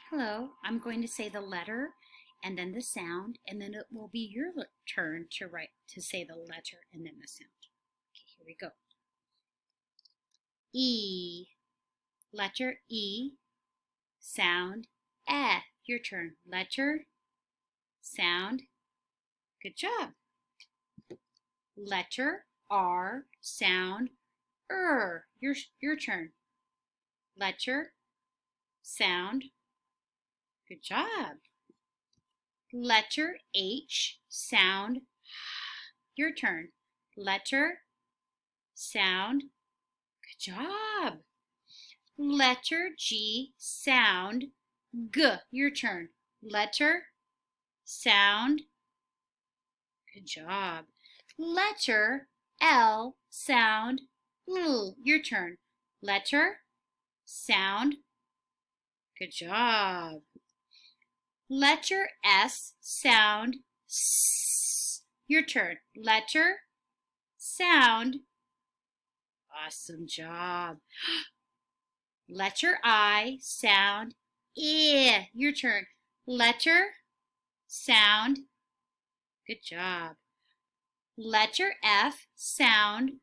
Hello, I'm going to say the letter and then the sound, and then it will be your turn to say the letter and then the sound. Okay, here we go. E, letter E, sound eh. Your turn. Letter, sound. Good job. Letter R, sound Your turn. Letter, sound. Good job. Letter H, sound. Your turn. Letter, sound. Good job. Letter G, sound. G. Your turn. Letter, sound. Good job. Letter L, sound. L. Your turn. Letter, sound. Good job. Letter S, sound. S. Your turn. Letter, sound. Awesome job. Letter I, sound. I. Your turn. Letter, sound. Good job. Letter F, sound.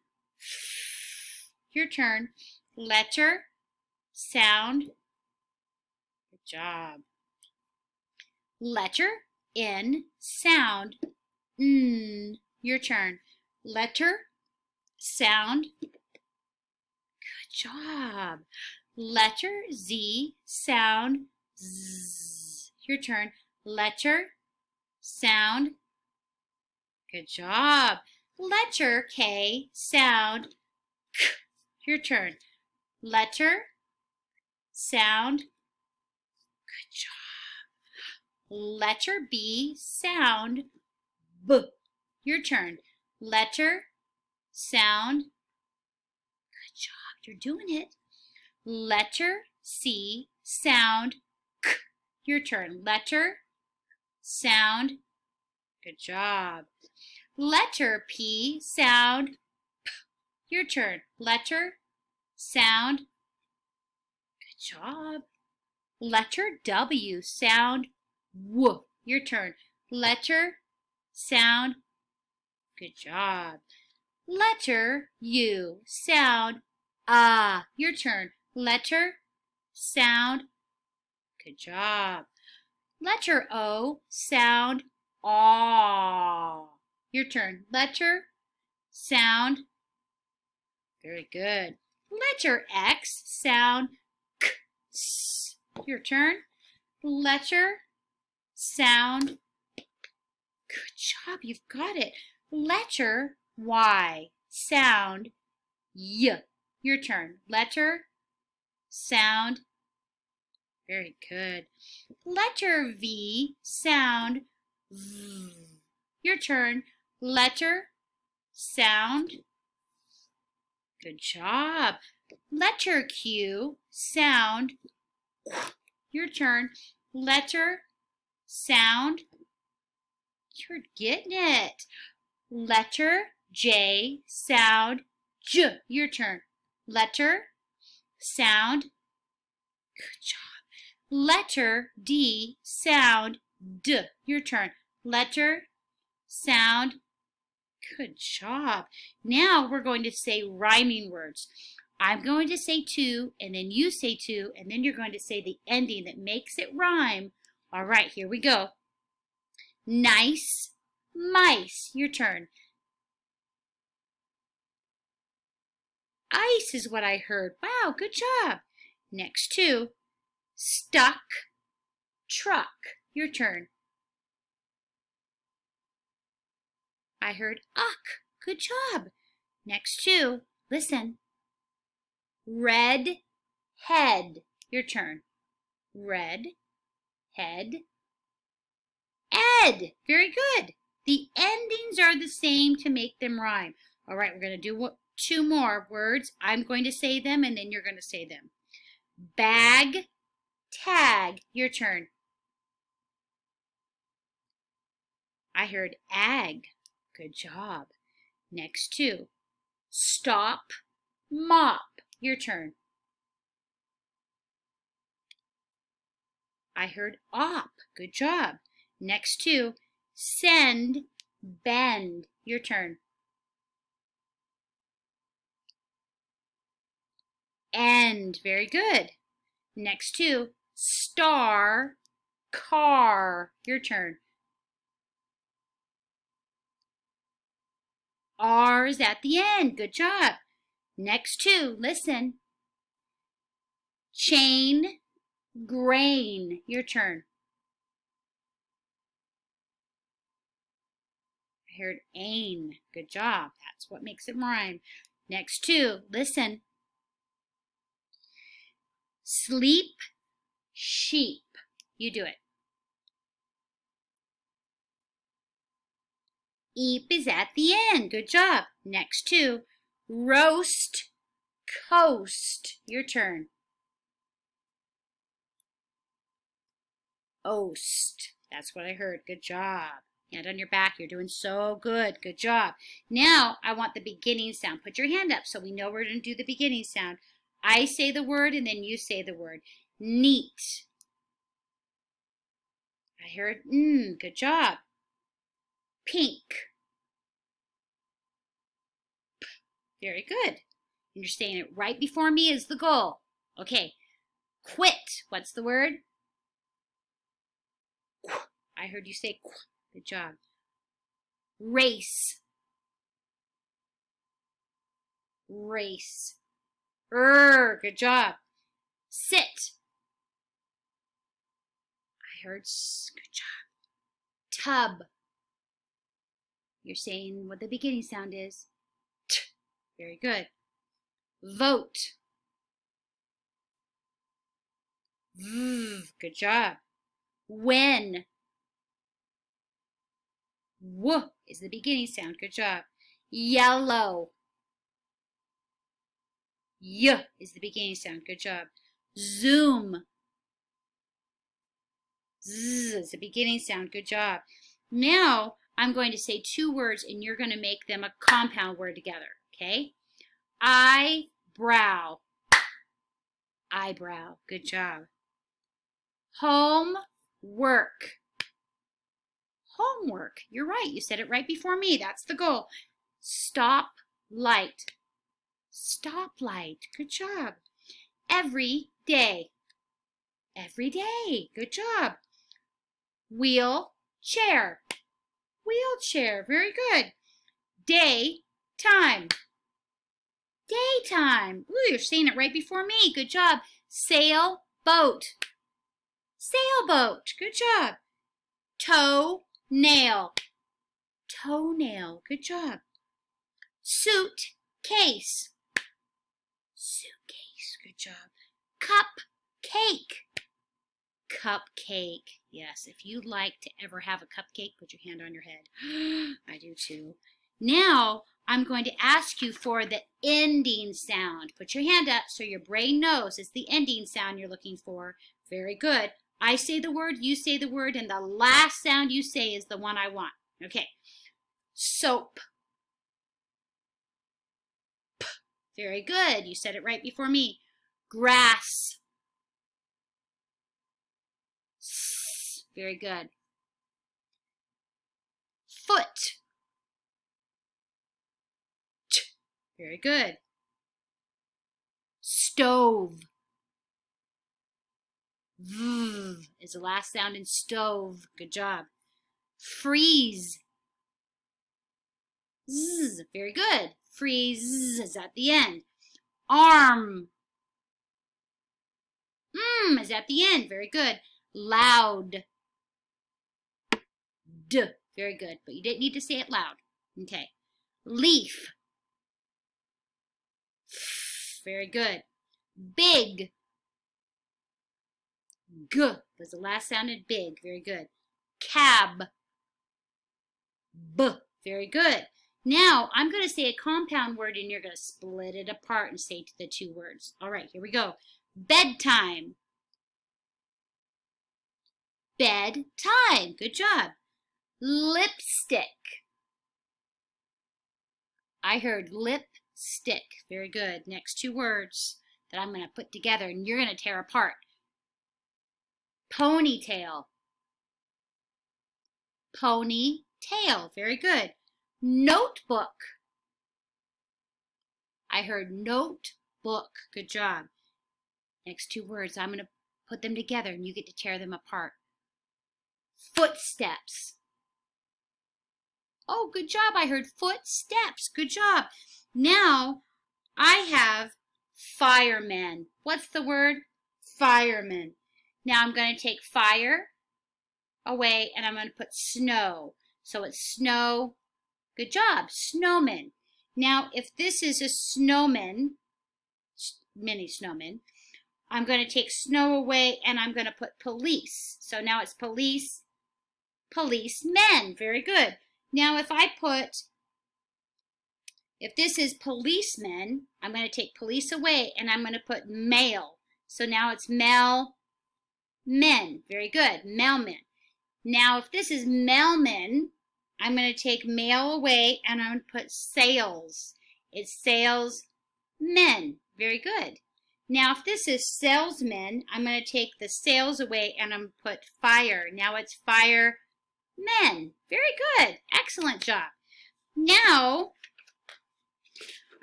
Your turn. Letter, sound. Good job. Letter N, sound. N. Your turn. Letter, sound. Good job. Letter Z, sound. Z. Your turn. Letter, sound. Good job. Letter K, sound. K. Your turn. Letter, sound. Good job. Letter B, sound. B. Your turn. Letter, sound. Good job. You're doing it. Letter C, sound. K. Your turn. Letter, sound. Good job. Letter P, sound. P. Your turn. Letter, sound. Good job. Letter W, sound. W. Your turn. Letter, sound. Good job. Letter U, sound. Ah. Your turn. Letter, sound. Good job. Letter O, sound. Aw. Your turn. Letter, sound. Very good. Letter X, sound. K. S. Your turn. Letter, sound. Good job. You've got it. Letter Y, sound. Y. Your turn. Letter, sound. Very good. Letter V, sound. V. Your turn. Letter, sound. Good job. Letter Q, sound. Your turn. Letter, sound. You're getting it. Letter J, sound. J. Your turn. Letter, sound. Good job. Letter D, sound. D. Your turn. Letter, sound. Good job. Now we're going to say rhyming words. I'm going to say two, and then you say two, and then you're going to say the ending that makes it rhyme. All right, here we go. Nice mice. Your turn. Ice is what I heard. Wow, good job. Next two. Stuck truck. Your turn. I heard uck. Good job. Next two. Listen. Red head. Your turn. Red head. Ed. Very good. The endings are the same to make them rhyme. All right, we're going to do two more words. I'm going to say them, and then you're going to say them. Bag, tag. Your turn. I heard ag. Good job. Next two. Stop, mop. Your turn. I heard op. Good job. Next two, send, bend. Your turn. End. Very good. Next two, star, car. Your turn. R is at the end. Good job. Next two, listen. Chain, grain. Your turn. I heard ain. Good job. That's what makes it rhyme. Next two, listen. Sleep, sheep. You do it. Eep is at the end. Good job. Next two, roast, coast. Your turn. Oast. That's what I heard. Good job. Hand on your back. You're doing so good. Good job. Now I want the beginning sound. Put your hand up so we know we're going to do the beginning sound. I say the word and then you say the word. Neat. I heard good job. Pink. Very good. And you're saying it right before me is the goal. Okay. Quit. What's the word? I heard you say quit. Good job. Race. Race. Good job. Sit. I heard good job. Tub. You're saying what the beginning sound is. T. Very good. Vote. Good job. When. W is the beginning sound. Good job. Yellow. Y is the beginning sound. Good job. Zoom. Z is the beginning sound. Good job. Now I'm going to say two words and you're going to make them a compound word together. Okay? Eyebrow. Eyebrow. Good job. Homework. Homework. You're right. You said it right before me. That's the goal. Stop light. Stoplight. Good job. Every day. Every day. Good job. Wheelchair. Wheelchair. Very good. Daytime. Daytime. Ooh, you're saying it right before me. Good job. Sailboat. Sailboat. Good job. Toenail. Toenail. Good job. Suitcase. Suitcase. Good job. Cupcake. Cupcake. Yes, if you'd like to ever have a cupcake, put your hand on your head. I do too. Now, I'm going to ask you for the ending sound. Put your hand up so your brain knows it's the ending sound you're looking for. Very good. I say the word, you say the word, and the last sound you say is the one I want. Okay. Soap. P. Very good. You said it right before me. Grass. S. Very good. Foot. T. Very good. Stove. V is the last sound in stove. Good job. Freeze. Z. Very good. Freeze is at the end. Arm. Is at the end. Very good. Loud. D. Very good. But you didn't need to say it loud. Okay. Leaf. Very good. Big. G was the last sound in big. Very good. Cab. B. Very good. Now, I'm going to say a compound word and you're going to split it apart and say the two words. All right, here we go. Bedtime. Bedtime. Good job. Lipstick. I heard lipstick. Very good. Next two words that I'm going to put together and you're going to tear apart. Ponytail. Ponytail. Very good. Notebook. I heard notebook. Good job. Next two words, I'm going to put them together and you get to tear them apart. Footsteps. Oh, good job. I heard footsteps. Good job. Now I have firemen. What's the word? Firemen. Now I'm going to take fire away and I'm going to put snow. So it's snow. Good job. Snowman. Now if this is a snowman, mini snowman, I'm going to take snow away and I'm going to put police. So now it's police, policemen. Very good. Now if this is policemen, I'm going to take police away and I'm going to put male. So now it's mailmen. Very good. Mailmen. Now if this is mailmen, I'm going to take mail away and I'm going to put sales. It's salesmen. Very good. Now if this is salesmen, I'm going to take the sales away and I'm going to put fire. Now it's firemen. Very good. Excellent job. Now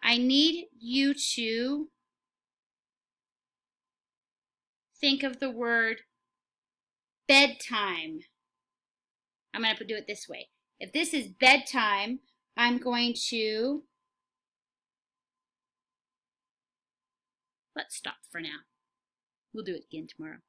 I need you to think of the word bedtime. I'm going to do it this way. If this is bedtime, I'm going to, let's stop for now. We'll do it again tomorrow.